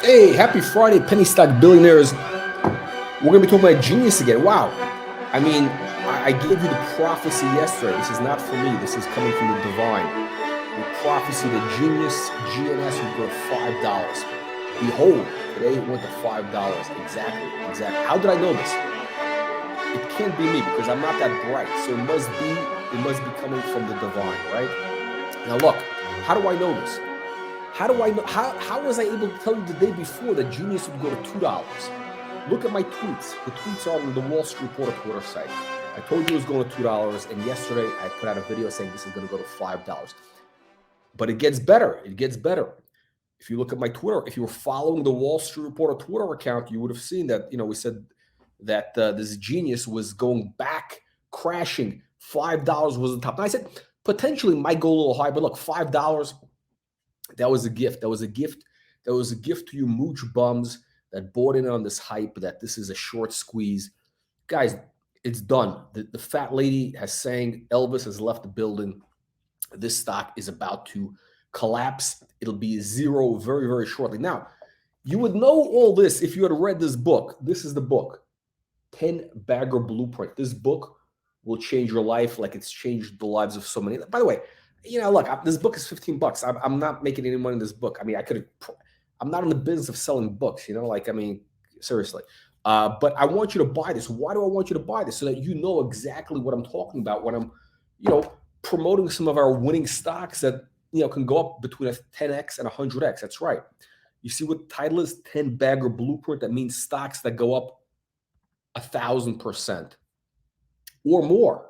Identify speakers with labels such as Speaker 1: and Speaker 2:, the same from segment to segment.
Speaker 1: Hey, happy Friday, penny stock billionaires. We're going to be talking about genius again. Wow. I mean, I gave you the prophecy yesterday. This is not from me. This is coming from the divine. The prophecy that genius, GNS, would go to $5. Behold, today it went to $5. Exactly. How did I know this? It can't be me because I'm not that bright. So it must be coming from the divine, right? Now look, how do I know this? How do I know? How was I able to tell you the day before that genius would go to $2? Look at my tweets. The tweets are on the Wall Street Reporter Twitter site. I told you it was going to $2, and yesterday I put out a video saying this is going to go to $5. But it gets better. It gets better. If you look at my Twitter, if you were following the Wall Street Reporter Twitter account, you would have seen that, we said that this genius was going back, crashing. $5 was the top. And I said, potentially might go a little high, but look, $5, that was a gift. That was a gift to you mooch bums that bought in on this hype that this is a short squeeze. Guys, it's done. The fat lady has saying Elvis has left the building. This stock is about to collapse. It'll be zero very, very shortly. Now, you would know all this if you had read this book. This is the book, 10 Bagger Blueprint. This book will change your life like it's changed the lives of so many. By the way, look, this book is $15. I'm not making any money in this book. I mean, I'm not in the business of selling books, seriously. But I want you to buy this. Why do I want you to buy this? So that you know exactly what I'm talking about when I'm, promoting some of our winning stocks that, can go up between a 10x and 100x. That's right. You see what the title is? 10 Bagger Blueprint. That means stocks that go up 1,000% or more.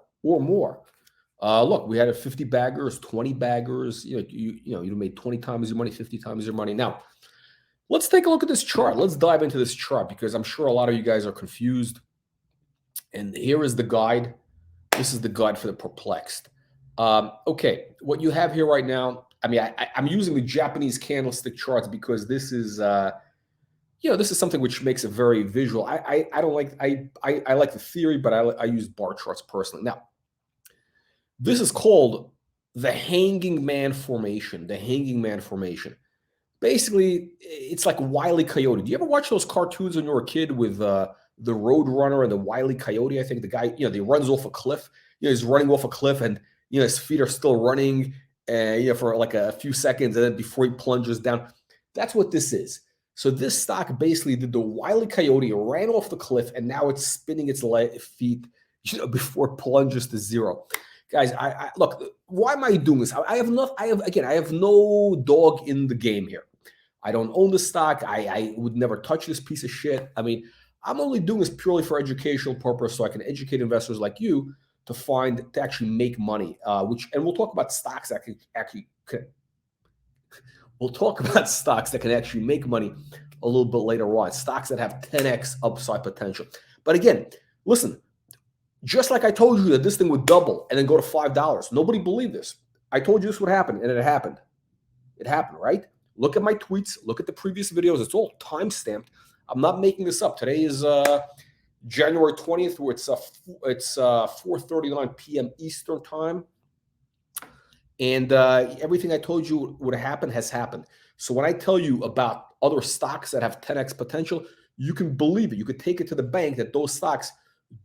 Speaker 1: Look, we had a 50 baggers, 20 baggers. You made 20 times your money, 50 times your money. Now, let's take a look at this chart. Let's dive into this chart because I'm sure a lot of you guys are confused. And here is the guide. This is the guide for the perplexed. Okay, what you have here right now. I mean, I'm using the Japanese candlestick charts because this is, this is something which makes it very visual. I don't like. I like the theory, but I use bar charts personally. Now, this is called the hanging man formation. The hanging man formation. Basically, it's like Wile E. Coyote. Do you ever watch those cartoons when you were a kid with the Road Runner and the Wile E. Coyote? I think the guy, he runs off a cliff. He's running off a cliff and, his feet are still running, for like a few seconds, and then before he plunges down. That's what this is. So this stock basically did the Wile E. Coyote, ran off the cliff, and now it's spinning its feet, before it plunges to zero. Guys, I look. Why am I doing this? I have no dog in the game here. I don't own the stock. I would never touch this piece of shit. I mean, I'm only doing this purely for educational purpose, so I can educate investors like you to actually make money. And we'll talk about stocks that we'll talk about stocks that can actually make money a little bit later on. Stocks that have 10x upside potential. But again, listen. Just like I told you that this thing would double and then go to $5. Nobody believed this. I told you this would happen, and it happened. It happened, right? Look at my tweets. Look at the previous videos. It's all time-stamped. I'm not making this up. Today is January 20th, where it's 4:39 p.m. Eastern time. And everything I told you would happen has happened. So when I tell you about other stocks that have 10x potential, you can believe it. You could take it to the bank that those stocks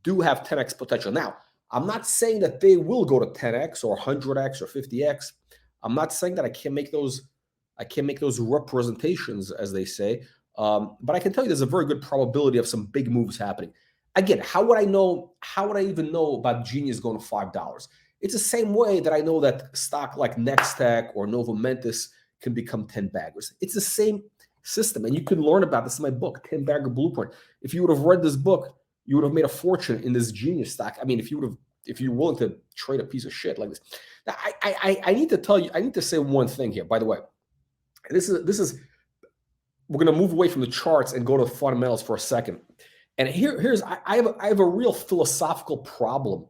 Speaker 1: do have 10x potential. Now, I'm not saying that they will go to 10x or 100x or 50x. I'm not saying that I can't make those representations, as they say. But I can tell you there's a very good probability of some big moves happening. Again, how would I know? How would I even know about Genius going to $5? It's the same way that I know that stock like Nextech or Nova Mentis can become 10 baggers. It's the same system, and you can learn about this in my book, 10 Bagger Blueprint. If you would have read this book, you would have made a fortune in this genius stock. I mean, if you're willing to trade a piece of shit like this. Now, I need to tell you, I need to say one thing here, by the way. This is we're going to move away from the charts and go to the fundamentals for a second. And I have a real philosophical problem.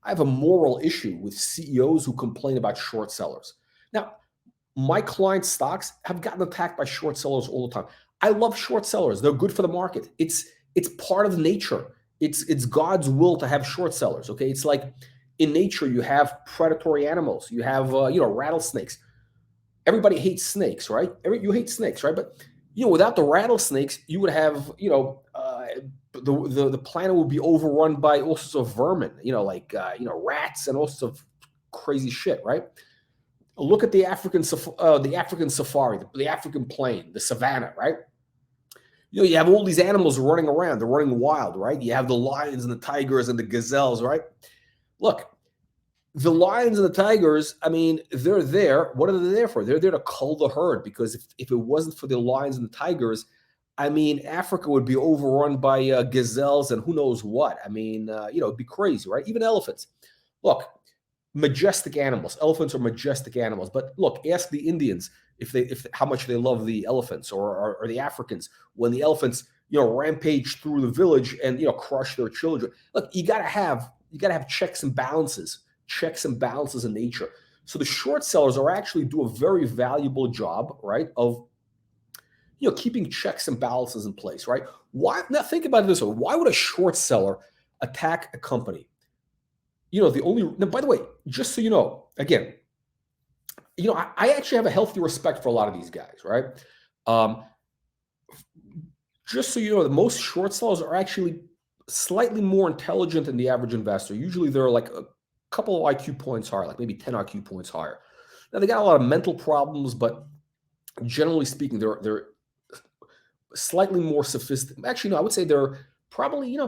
Speaker 1: I have a moral issue with CEOs who complain about short sellers. Now, my client stocks have gotten attacked by short sellers all the time. I love short sellers. They're good for the market. It's part of nature. It's God's will to have short sellers. Okay, it's like in nature you have predatory animals. You have rattlesnakes. Everybody hates snakes, right? You hate snakes, right? But Without the rattlesnakes, you would have, the planet would be overrun by all sorts of vermin, like, rats and all sorts of crazy shit, right? Look at the African safari, the African plain, the savannah, right? You have all these animals running around. They're running wild, right? You have the lions and the tigers and the gazelles, right? Look, the lions and the tigers, I mean, they're there. What are they there for? They're there to cull the herd, because if it wasn't for the lions and the tigers, I mean, Africa would be overrun by gazelles and who knows what. I mean, it'd be crazy, right? Even elephants. Look, majestic animals. Elephants are majestic animals. But look, ask the Indians if how much they love the elephants, or the Africans, when the elephants rampage through the village and crush their children. Look, you gotta have checks and balances in nature. So the short sellers are actually do a very valuable job, right, of keeping checks and balances in place, right? Why now? Think about it this way: why would a short seller attack a company? Now, by the way, just so you know, again, I actually have a healthy respect for a lot of these guys, right? Um, just so you know, most short sellers are actually slightly more intelligent than the average investor. Usually they're like a couple of IQ points higher, like maybe 10 IQ points higher. Now they got a lot of mental problems, but generally speaking, they're slightly more sophisticated. Actually, no, I would say they're probably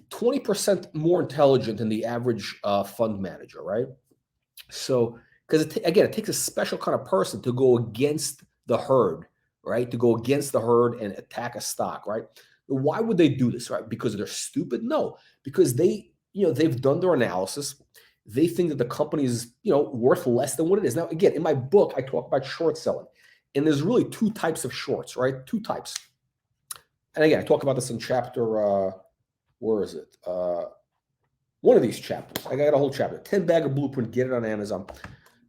Speaker 1: 20% more intelligent than the average fund manager, right? So, because again, it takes a special kind of person to go against the herd, right? To go against the herd and attack a stock, right? Why would they do this, right? Because they're stupid? No, because they've done their analysis. They think that the company is, worth less than what it is. Now, again, in my book, I talk about short selling, and there's really two types of shorts, right? Two types. And again, I talk about this in chapter, where is it? One of these chapters. I got a whole chapter, 10 Bagger Blueprint, get it on Amazon.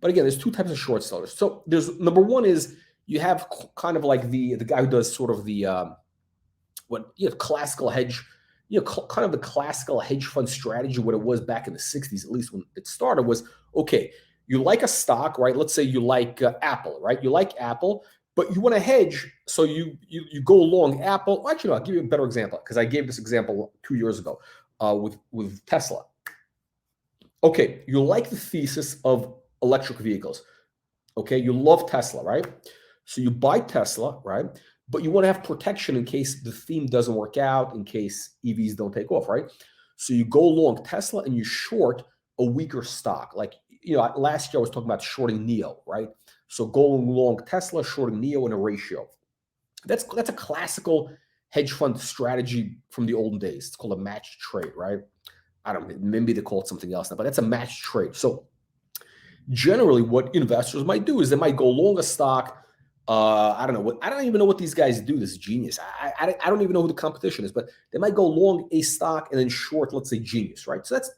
Speaker 1: But again, there's two types of short sellers. So there's number one is you have kind of like the guy who does sort of the classical hedge, kind of the classical hedge fund strategy. What it was back in the 60s, at least when it started, was okay. You like a stock, right? Let's say you like Apple, right? You like Apple, but you want to hedge, so you go long Apple. Well, actually, no, I'll give you a better example, because I gave this example 2 years ago with Tesla. Okay, you like the thesis of electric vehicles. Okay, you love Tesla, right? So you buy Tesla, right? But you want to have protection in case the theme doesn't work out, in case EVs don't take off, right? So you go long Tesla and you short a weaker stock. Like, last year I was talking about shorting NEO, right? So going long Tesla, shorting NEO in a ratio. That's a classical hedge fund strategy from the olden days. It's called a matched trade, right? I don't know, maybe they call it something else now, but that's a matched trade. So generally what investors might do is they might go long a stock. I don't even know what these guys do. This is genius. I don't even know who the competition is, but they might go long a stock and then short, let's say, Genius, right? So that's,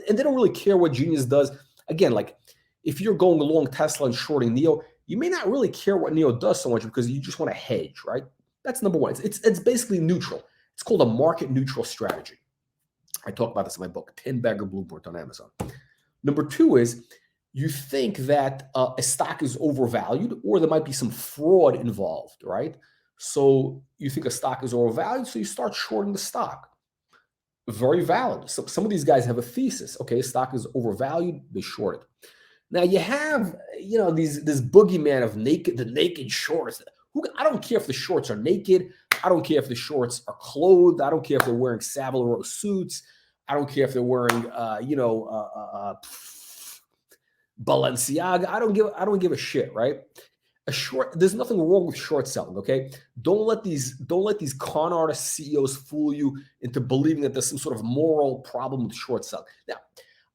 Speaker 1: and they don't really care what Genius does. Again, like if you're going along Tesla and shorting NEO, you may not really care what NEO does so much, because you just want to hedge, right? That's number one. It's basically neutral. It's called a market neutral strategy. I talk about this in my book, 10 Bagger Blueprint, on Amazon. Number two is you think that a stock is overvalued, or there might be some fraud involved, right? So you think a stock is overvalued, so you start shorting the stock. Very valid. So some of these guys have a thesis. Okay, stock is overvalued, they short it. Now you have, this boogeyman of the naked shorts. I don't care if the shorts are naked. I don't care if the shorts are clothed. I don't care if they're wearing Savile Row suits. I don't care if they're wearing, Balenciaga. I don't give a shit, right? There's nothing wrong with short selling, okay? Don't let these con artist CEOs fool you into believing that there's some sort of moral problem with short selling. Now,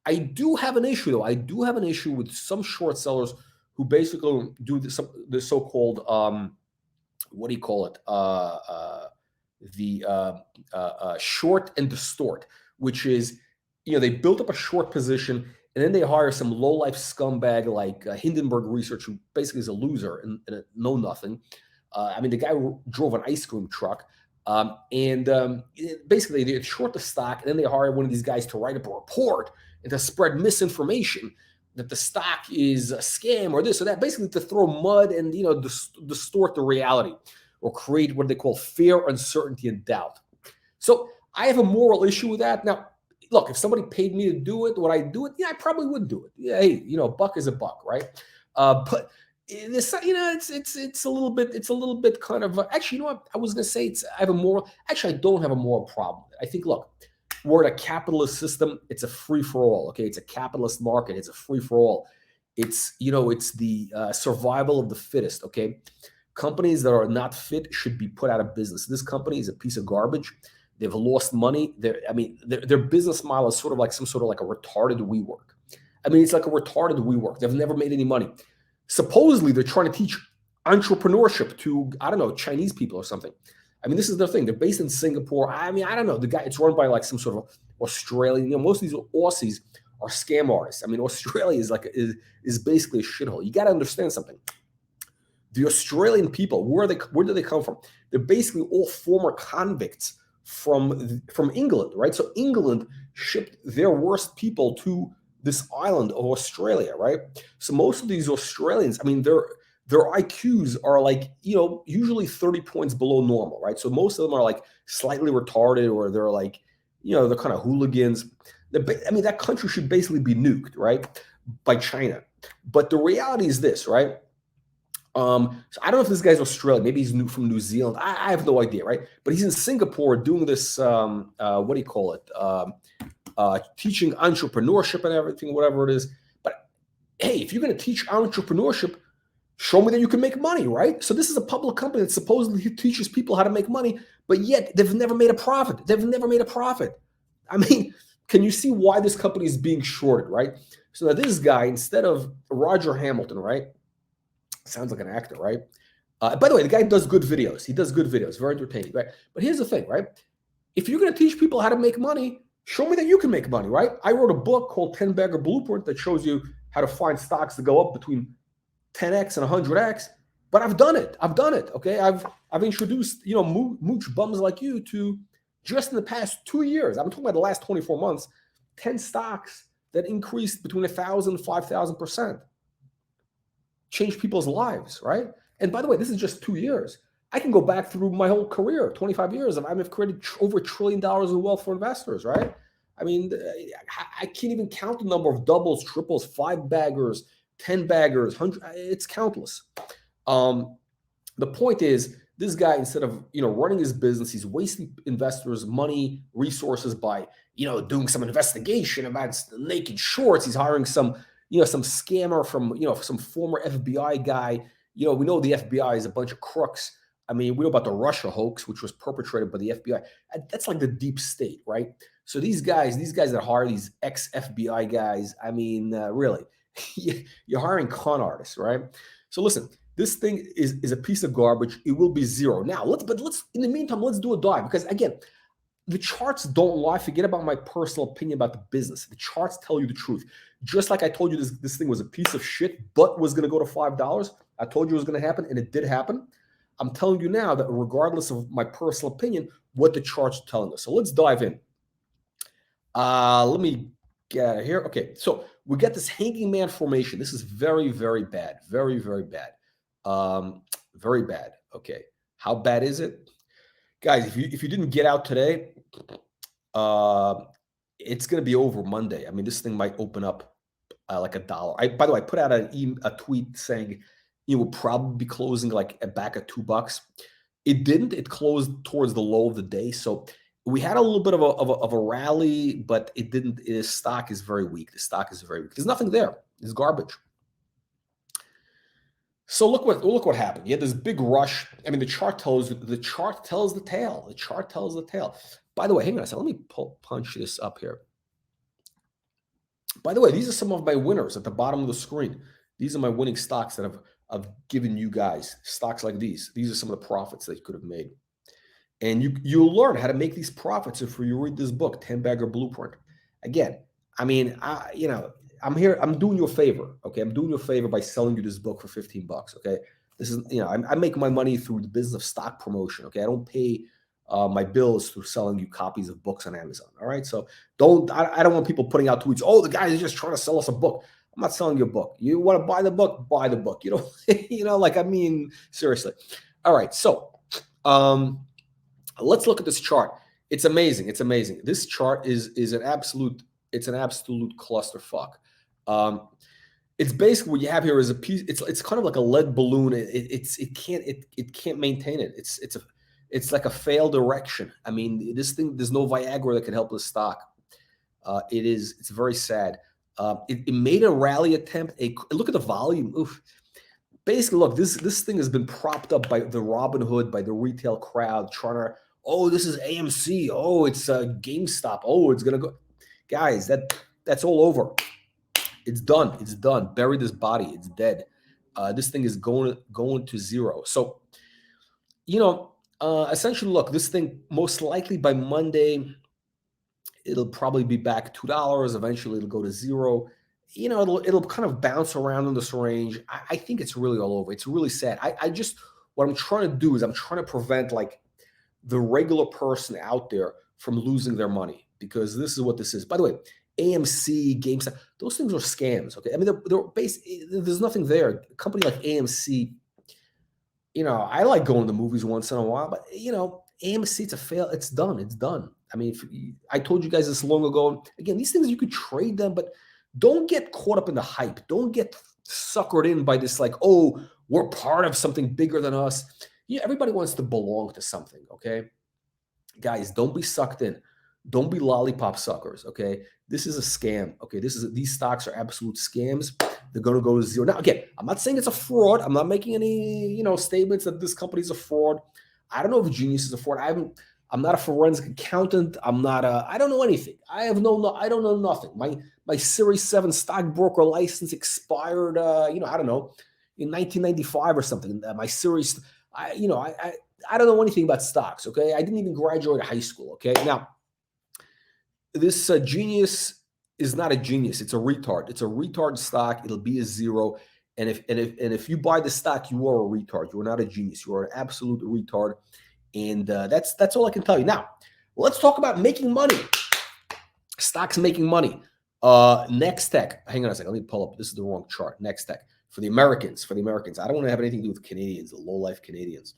Speaker 1: I do have an issue, though. I do have an issue with some short sellers who basically do the so-called what do you call it? Short and distort, which is, they build up a short position and then they hire some low-life scumbag like Hindenburg Research, who basically is a loser and a know-nothing. The guy drove an ice cream truck. Basically they short the stock, and then they hire one of these guys to write up a report and to spread misinformation that the stock is a scam or this or that, basically to throw mud and distort the reality. or create what they call fear, uncertainty, and doubt. So I have a moral issue with that. Now, look, if somebody paid me to do it, would I do it? Yeah, I probably would do it. Yeah, hey, a buck is a buck, right? But this, it's a little bit kind of actually, what I was gonna say? I have a moral. Actually, I don't have a moral problem. I think, look, we're in a capitalist system. It's a free for all. Okay, it's a capitalist market. It's a free for all. It's it's the survival of the fittest. Okay, companies that are not fit should be put out of business. This company is a piece of garbage. They've lost money. Their business model is sort of like some sort of like a retarded WeWork. It's like a retarded WeWork. They've never made any money. Supposedly, they're trying to teach entrepreneurship to, I don't know, Chinese people or something. This is their thing. They're based in Singapore. I don't know. The guy, it's run by like some sort of Australian. Most of these Aussies are scam artists. Australia is basically a shithole. You got to understand something. The Australian people, where do they come from? They're basically all former convicts from England, right? So England shipped their worst people to this island of Australia, right? So most of these Australians, their IQs are like, usually 30 points below normal, right? So most of them are like slightly retarded, or they're like, they're kind of hooligans. That country should basically be nuked, right, by China. But the reality is this, right? So I don't know if this guy's Australian. Maybe he's from New Zealand. I have no idea, right? But he's in Singapore doing this, what do you call it? Teaching entrepreneurship and everything, whatever it is. But hey, if you're going to teach entrepreneurship, show me that you can make money, right? So this is a public company that supposedly teaches people how to make money, but yet they've never made a profit. They've never made a profit. Can you see why this company is being shorted, right? So now this guy, instead of Roger Hamilton, right? Sounds like an actor, right? By the way, the guy does good videos. He does good videos, very entertaining, right? But here's the thing, right? If you're going to teach people how to make money, show me that you can make money, right? I wrote a book called 10 Bagger Blueprint that shows you how to find stocks to go up between 10x and 100x. But I've done it. Okay, I've introduced mooch bums like you to, just in the past 2 years, I'm talking about the last 24 months, 10 stocks that increased between 1,000 and 5,000%. Change people's lives, right? And by the way, this is just 2 years. I can go back through my whole career, 25 years. I've created over $1 trillion in wealth for investors, right? I can't even count the number of doubles, triples, 5-baggers, 10-baggers, 100. It's countless. The point is, this guy, instead of running his business, he's wasting investors' money, resources by doing some investigation about naked shorts. He's hiring some scammer from some former FBI guy. We know the FBI is a bunch of crooks. We know about the Russia hoax, which was perpetrated by the FBI. That's like the deep state, right? So these guys that hire these ex-FBI guys, really, you're hiring con artists, right? So listen, this thing is a piece of garbage. It will be zero. Now, let's in the meantime, let's do a dive, because again, the charts don't lie. Forget about my personal opinion about the business. The charts tell you the truth. Just like I told you this thing was a piece of shit, but was going to go to $5. I told you it was going to happen, and it did happen. I'm telling you now that regardless of my personal opinion, what the charts are telling us. So let's dive in. Let me get out of here. Okay, so we get this hanging man formation. This is very, very bad. Very, very bad. Very bad. Okay, how bad is it? Guys, if you didn't get out today, it's going to be over Monday. This thing might open up like $1. By the way, I put out a tweet saying it will probably be closing like back at $2. It didn't. It closed towards the low of the day. So we had a little bit of a rally, but it didn't. His stock is very weak. The stock is very weak. There's nothing there. It's garbage. So look what happened. You had this big rush. The chart tells the tale. The chart tells the tale. By the way, hang on a second. Let me punch this up here. By the way, these are some of my winners at the bottom of the screen. These are my winning stocks that I've given you guys. Stocks like these. These are some of the profits that you could have made. And you'll learn how to make these profits if you read this book, 10 Bagger Blueprint. Again, I'm here. I'm doing you a favor. Okay, I'm doing you a favor by selling you this book for $15. Okay, this is I make my money through the business of stock promotion. Okay, I don't pay my bills through selling you copies of books on Amazon. All right, so I don't want people putting out tweets. Oh, the guy is just trying to sell us a book. I'm not selling you a book. You want to buy the book? Buy the book. Seriously. All right, so Let's look at this chart. It's amazing. It's amazing. This chart is an absolute, it's an absolute clusterfuck. It's basically what you have here is a piece. It's kind of like a lead balloon. It can't maintain it. It's like a failed erection. I mean, this thing, there's no Viagra that can help this stock. It's very sad. It made a rally attempt. Look at the volume. Oof. Basically, look, this thing has been propped up by the Robinhood, by the retail crowd, trying to, oh, this is AMC. Oh, it's GameStop. Oh, it's gonna go. Guys, that's all over. It's done. It's done. Bury this body. It's dead. This thing is going to zero. So, essentially, look, this thing most likely by Monday, it'll probably be back $2. Eventually, it'll go to zero. It'll kind of bounce around in this range. I think it's really all over. It's really sad. What I'm trying to do is I'm trying to prevent like the regular person out there from losing their money, because this is what this is. By the way, AMC, GameStop, those things are scams. Okay, I mean they're based. There's nothing there. A company like AMC, I like going to the movies once in a while, but AMC, it's a fail. It's done. It's done. I mean, I told you guys this long ago. Again, these things you could trade them, but don't get caught up in the hype. Don't get suckered in by this like, oh, we're part of something bigger than us. Yeah, everybody wants to belong to something. Okay, guys, don't be sucked in. Don't be lollipop suckers. Okay, this is a scam. Okay, these stocks are absolute scams. They're going to go to zero. Now, again, I'm not saying it's a fraud. I'm not making any statements that this company is a fraud. I don't know if Genius is a fraud. I'm not a forensic accountant. I don't know anything. I don't know nothing. My Series 7 stockbroker license expired, I don't know, in 1995 or something. My Series, I don't know anything about stocks, okay? I didn't even graduate high school, okay? Now, this Genius is not a genius. It's a retard. It's a retard stock. It'll be a zero. And if you buy the stock, you are a retard. You are not a genius. You are an absolute retard. And that's all I can tell you. Now, let's talk about making money. Stocks making money. Next Tech. Hang on a second. Let me pull up. This is the wrong chart. Next Tech. For the Americans. I don't want to have anything to do with Canadians, the low-life Canadians.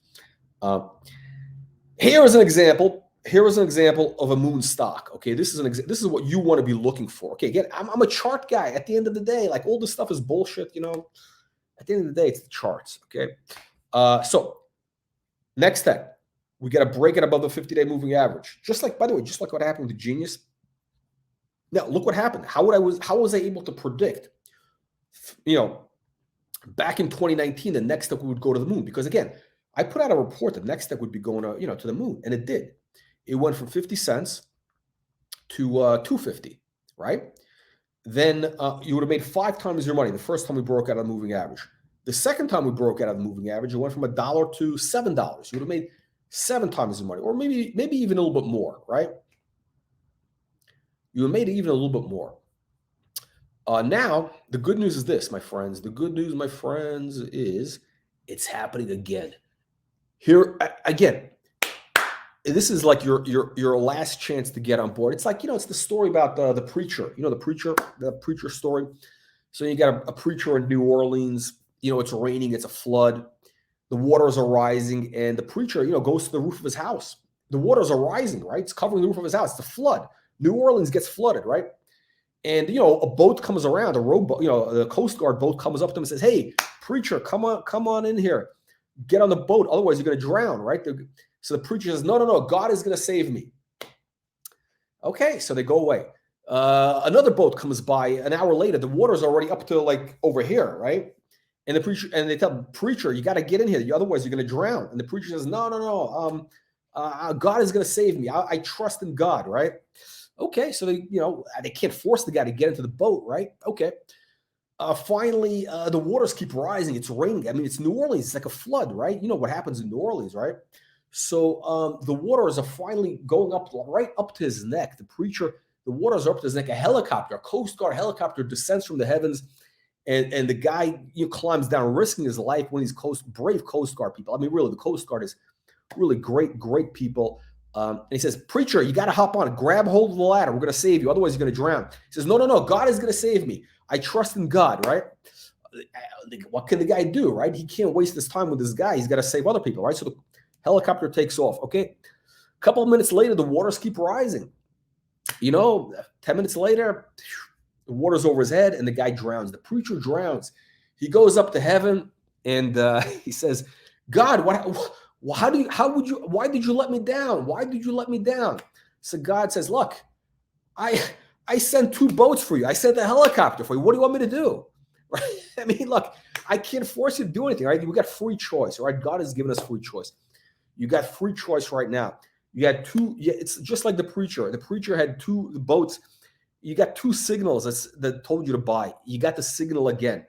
Speaker 1: Here is an example. Here is an example of a moon stock. Okay, this is what you want to be looking for. Okay, again, I'm a chart guy. At the end of the day, like all this stuff is bullshit. At the end of the day, it's the charts. Okay, so Next Tech. We got to break it above the 50-day moving average. By the way, just like what happened with Genius. Now, look what happened. How was I able to predict, back in 2019, the Next Tech would go to the moon? Because again, I put out a report that Next Tech would be going to the moon, and it did. It went from 50 cents to 250, right? Then you would have made 5 times your money the first time we broke out of the moving average. The second time we broke out of the moving average, it went from $1 to $7. You would have made 7 times the money, or maybe even a little bit more, right? You made even a little bit more. Now, the good news is this, my friends. The good news, my friends, is it's happening again. Here, again, this is like your last chance to get on board. It's like, it's the story about the preacher. The preacher story. So you got a preacher in New Orleans. It's raining. It's a flood. The waters are rising, and the preacher, goes to the roof of his house. The waters are rising, right? It's covering the roof of his house. It's a flood. New Orleans gets flooded, right? And a boat comes around, a rowboat, the Coast Guard boat comes up to him and says, "Hey, preacher, come on in here. Get on the boat, otherwise you're going to drown," right? So the preacher says, "No, God is going to save me." Okay, so they go away. Another boat comes by an hour later. The water's already up to like over here, right? And they tell the preacher, "You got to get in here, otherwise you're going to drown." And the preacher says, "No. God is going to save me. I trust in God," right? Okay, so they can't force the guy to get into the boat, right? Okay. Finally, the waters keep rising. It's raining. I mean, it's New Orleans. It's like a flood, right? You know what happens in New Orleans, right? So the waters are finally going up right up to his neck. The waters are up to his neck. A helicopter, a Coast Guard helicopter descends from the heavens. And the guy climbs down, risking his life when he's brave Coast Guard people. I mean, really, the Coast Guard is really great people. And he says, "Preacher, you got to hop on it. Grab hold of the ladder. We're going to save you. Otherwise, you're going to drown." He says, No. God is going to save me. I trust in God, right? What can the guy do, right? He can't waste his time with this guy. He's got to save other people, right? So Helicopter takes off. Okay. A couple of minutes later, the waters keep rising. 10 minutes later, the water's over his head and the guy drowns. The preacher drowns. He goes up to heaven and he says, God, why did you let me down? Why did you let me down? So God says, look, I sent 2 boats for you. I sent a helicopter for you. What do you want me to do? Right? I mean, look, I can't force you to do anything, right? We got free choice, right? God has given us free choice. You got free choice right now. You had 2, it's just like the preacher. The preacher had 2 boats. You got 2 signals that told you to buy. You got the signal again.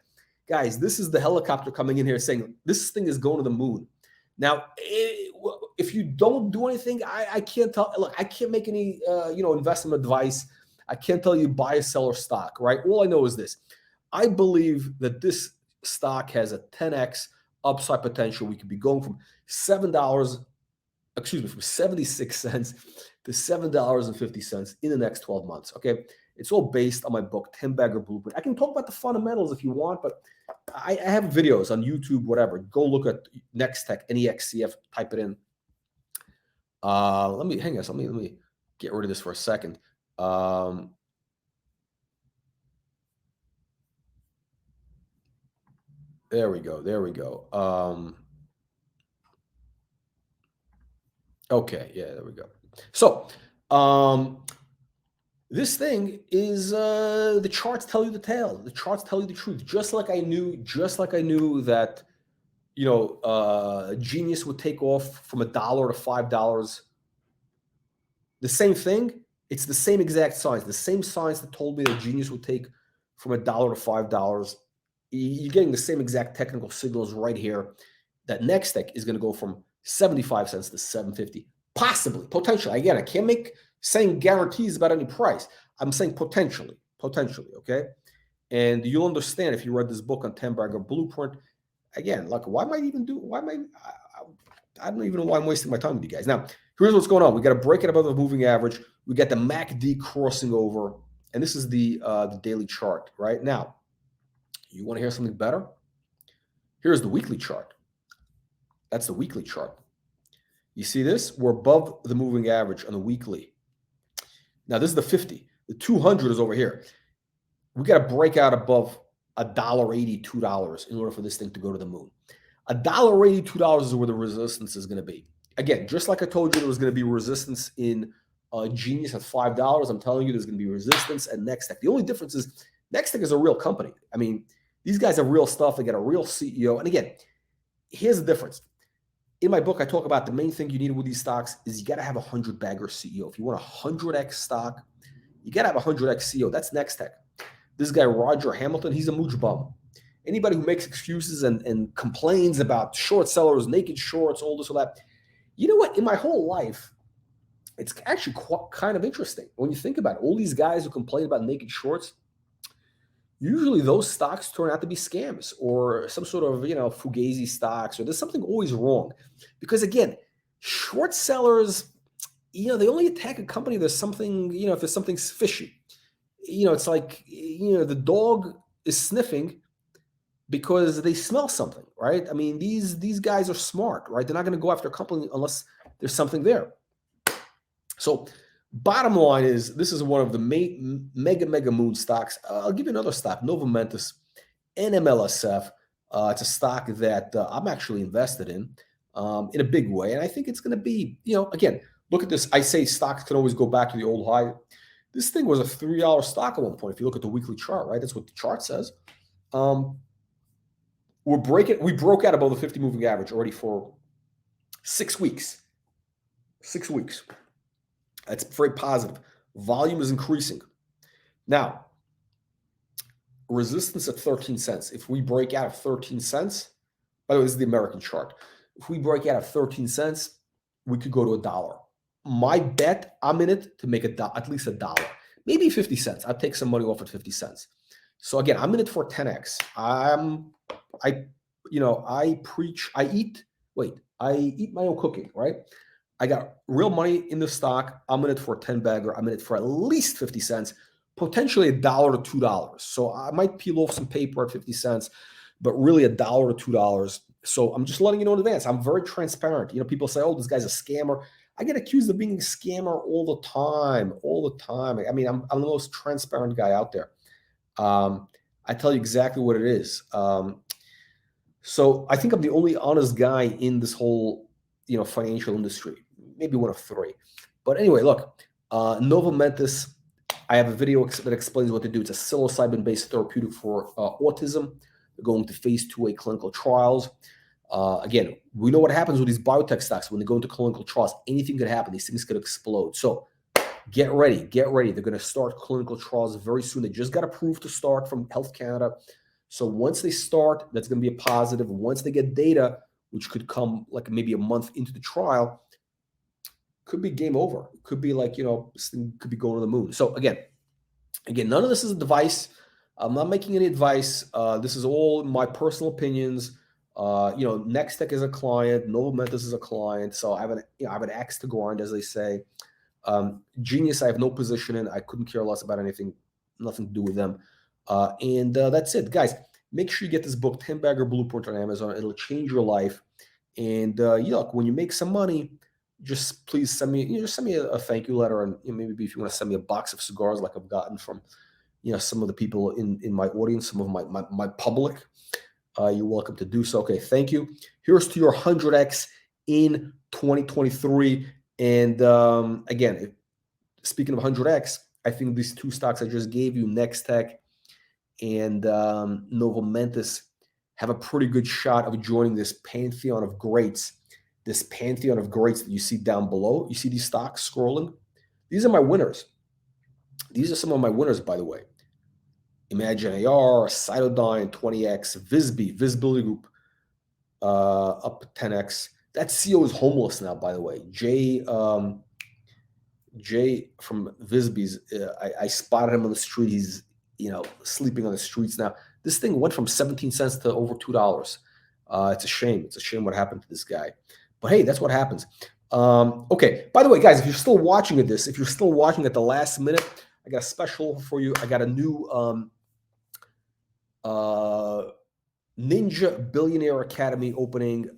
Speaker 1: Guys, this is the helicopter coming in here saying, this thing is going to the moon. Now, if you don't do anything, I can't tell. Look, I can't make any, investment advice. I can't tell you buy or sell or stock, right? All I know is this. I believe that this stock has a 10x upside potential. We could be going from from 76 cents to $7.50 in the next 12 months, okay? It's all based on my book, 10-Bagger Blueprint. I can talk about the fundamentals if you want, but I have videos on YouTube, whatever. Go look at Nextech, NEXCF, type it in. Let me get rid of this for a second. There we go. Okay, yeah, there we go. So, this thing is the charts tell you the tale. The charts tell you the truth. Just like I knew that Genius would take off from $1 to $5. The same thing. It's the same exact science. The same science that told me that Genius would take from $1 to $5. You're getting the same exact technical signals right here. That Nextech is going to go from 75 cents to 750, possibly, potentially. Again, I can't make saying guarantees about any price. I'm saying potentially, okay? And you'll understand if you read this book on 10-Bagger Blueprint. Again, like, I don't even know why I'm wasting my time with you guys. Now, here's what's going on. We got to break it above the moving average. We got the MACD crossing over, and this is the daily chart right now. You want to hear something better? Here's the weekly chart. That's the weekly chart. You see this? We're above the moving average on the weekly. Now, this is the 50. The 200 is over here. We got to break out above $1.80, $2 in order for this thing to go to the moon. $1.80, $2 is where the resistance is going to be. Again, just like I told you, there was going to be resistance in Genius at $5. I'm telling you, there's going to be resistance at Nextech. The only difference is Nextech is a real company. I mean, these guys have real stuff. They got a real CEO. And again, here's the difference. In my book, I talk about the main thing you need with these stocks is you got to have a 100-bagger CEO. If you want a 100x stock, you got to have a 100x CEO. That's Nextech. This guy, Roger Hamilton, he's a mooch bum. Anybody who makes excuses and complains about short sellers, naked shorts, all this or that. You know what? In my whole life, it's actually kind of interesting. When you think about it, all these guys who complain about naked shorts, usually those stocks turn out to be scams or some sort of, fugazi stocks, or there's something always wrong. Because again, short sellers, they only attack a company. There's something, if there's something fishy, it's like, the dog is sniffing because they smell something, right? I mean, these guys are smart, right? They're not going to go after a company unless there's something there. So bottom line is, this is one of the mega moon stocks. I'll give you another stock, Novomentis, NMLSF. It's a stock that I'm actually invested in a big way. And I think it's going to be, again, look at this. I say stocks can always go back to the old high. This thing was a $3 stock at one point. If you look at the weekly chart, right? That's what the chart says. We broke out above the 50 moving average already for 6 weeks. 6 weeks. That's very positive. Volume is increasing. Now, resistance at 13 cents. If we break out of 13 cents, by the way, this is the American chart. If we break out of 13 cents, we could go to $1. My bet, I'm in it to make at least $1, maybe 50 cents. I'll take some money off at 50 cents. So again, I'm in it for 10x. I eat my own cooking, right? I got real money in the stock. I'm in it for a 10-bagger. I'm in it for at least 50 cents, potentially $1 to $2. So I might peel off some paper at 50 cents, but really $1 to $2. So I'm just letting you know in advance. I'm very transparent. You know, people say, "Oh, this guy's a scammer." I get accused of being a scammer all the time, all the time. I mean, I'm the most transparent guy out there. I tell you exactly what it is. So I think I'm the only honest guy in this whole, financial industry. Maybe one of three. But anyway, look, Nova Mentis. I have a video that explains what they do. It's a psilocybin-based therapeutic for autism. They're going to phase 2A clinical trials. Again, we know what happens with these biotech stocks when they go into clinical trials. Anything could happen. These things could explode. So get ready. Get ready. They're going to start clinical trials very soon. They just got approved to start from Health Canada. So once they start, that's going to be a positive. Once they get data, which could come like maybe a month into the trial, could be game over. It could be like, this thing could be going to the moon. So again, none of this is advice. I'm not making any advice. This is all my personal opinions. Nextech is a client, Nova Mentis is a client. So I have an axe to grind, as they say. Genius, I have no position in. I couldn't care less about anything, nothing to do with them. And that's it, guys. Make sure you get this book, 10 Bagger Blueprint, on Amazon. It'll change your life. And look, when you make some money, just please send me, a thank you letter, and maybe if you want to send me a box of cigars, like I've gotten from, some of the people in my audience, some of my public. You're welcome to do so. Okay, thank you. Here's to your 100x in 2023. And again, speaking of 100x, I think these two stocks I just gave you, Nextech and Nova Mentis, have a pretty good shot of joining this pantheon of greats. This pantheon of greats that you see down below. You see these stocks scrolling? These are my winners. These are some of my winners, by the way. Imagine AR, Cytodyne, 20x, Visibility Group, up 10x. That CEO is homeless now, by the way. Jay from Visby's, I spotted him on the street. He's, sleeping on the streets now. This thing went from 17 cents to over $2. It's a shame. It's a shame what happened to this guy. But hey, that's what happens. Okay. By the way, guys, if you're still watching at the last minute, I got a special for you. I got a new Ninja Billionaire Academy opening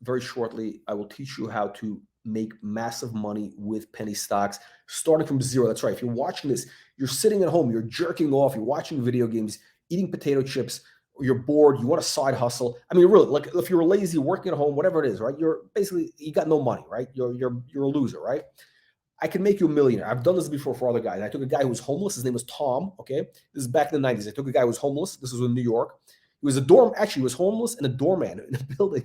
Speaker 1: very shortly. I will teach you how to make massive money with penny stocks, starting from zero. That's right. If you're watching this, you're sitting at home, you're jerking off, you're watching video games, eating potato chips, or you're bored, you want a side hustle. I mean, really, like if you're lazy, working at home, whatever it is, right? You're basically, you got no money, right? You're a loser, right? I can make you a millionaire. I've done this before for other guys. I took a guy who was homeless. His name was Tom. Okay. This is back in the 90s. I took a guy who was homeless. This was in New York. He was he was homeless and a doorman in a building.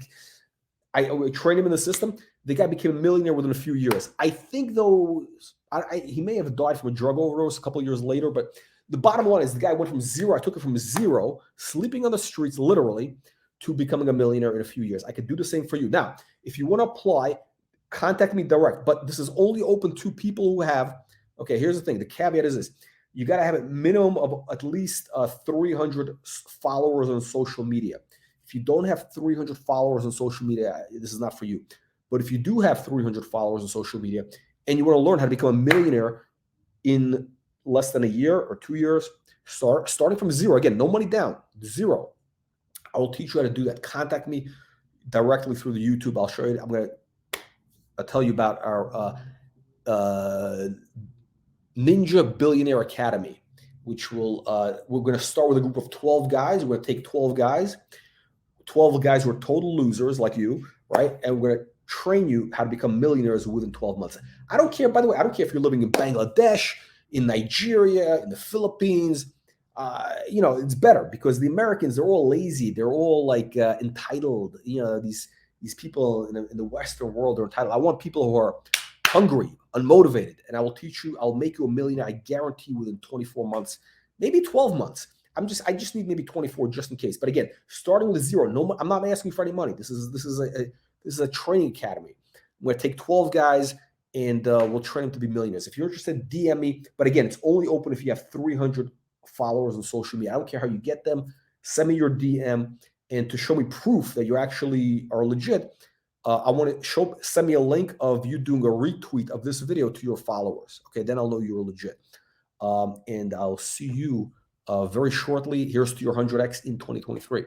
Speaker 1: I trained him in the system. The guy became a millionaire within a few years. I think, though, he may have died from a drug overdose a couple of years later. But the bottom line is the guy went from zero. I took it from zero, sleeping on the streets, literally, to becoming a millionaire in a few years. I could do the same for you. Now, if you want to apply, contact me direct. But this is only open to people who have, okay, here's the thing. The caveat is this. You got to have a minimum of at least 300 followers on social media. If you don't have 300 followers on social media, this is not for you. But if you do have 300 followers on social media and you want to learn how to become a millionaire in less than a year or 2 years, starting from zero, again, no money down, zero, I will teach you how to do that. Contact me directly through the YouTube. I'll show you. I'll tell you about our Ninja Billionaire Academy, which we're going to start with a group of 12 guys. We're going to take 12 guys who are total losers like you, right? And we're going to train you how to become millionaires within 12 months. I don't care, by the way, I don't care if you're living in Bangladesh, in Nigeria, in the Philippines. It's better because the Americans, they're all lazy. They're all like entitled. These people in the Western world are entitled. I want people who are hungry, unmotivated, and I will teach you. I'll make you a millionaire. I guarantee within 24 months, maybe 12 months. I just need maybe 24 just in case. But again, starting with zero. No, I'm not asking for any money. This is a training academy. I'm going to take 12 guys and we'll train them to be millionaires. If you're interested, DM me. But again, it's only open if you have 300 followers on social media. I don't care how you get them. Send me your DM, and to show me proof that you actually are legit, I want to send me a link of you doing a retweet of this video to your followers. Okay, then I'll know you're legit. And I'll see you very shortly. Here's to your 100x in 2023.